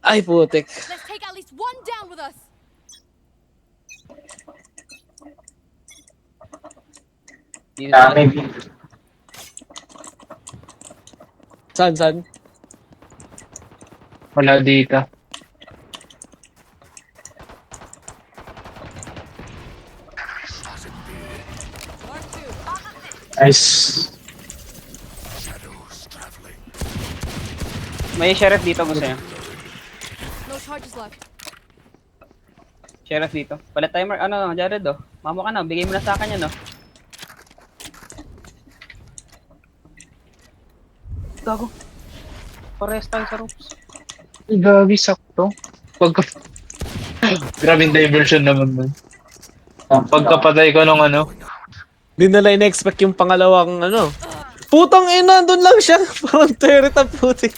Ay, putik. Let's take at least one down with us. Dito. Dami. Saan? Wala dito. Mark two. Nice. May sheriff dito mo sa'yo. No charges left. Sheriff dito. Palit timer. Ano, Jared oh. Mamo ka na. Bigay mo na sa akin yan oh. Gago. Pares tayo sa ropes. Gabi, sakto. Pagka... Grabing diversion naman nun. Pagkapatay ko nung ano. Di nila in-expect yung pangalawang ano. Putang ina, doon lang siya. Parang turret ang putik.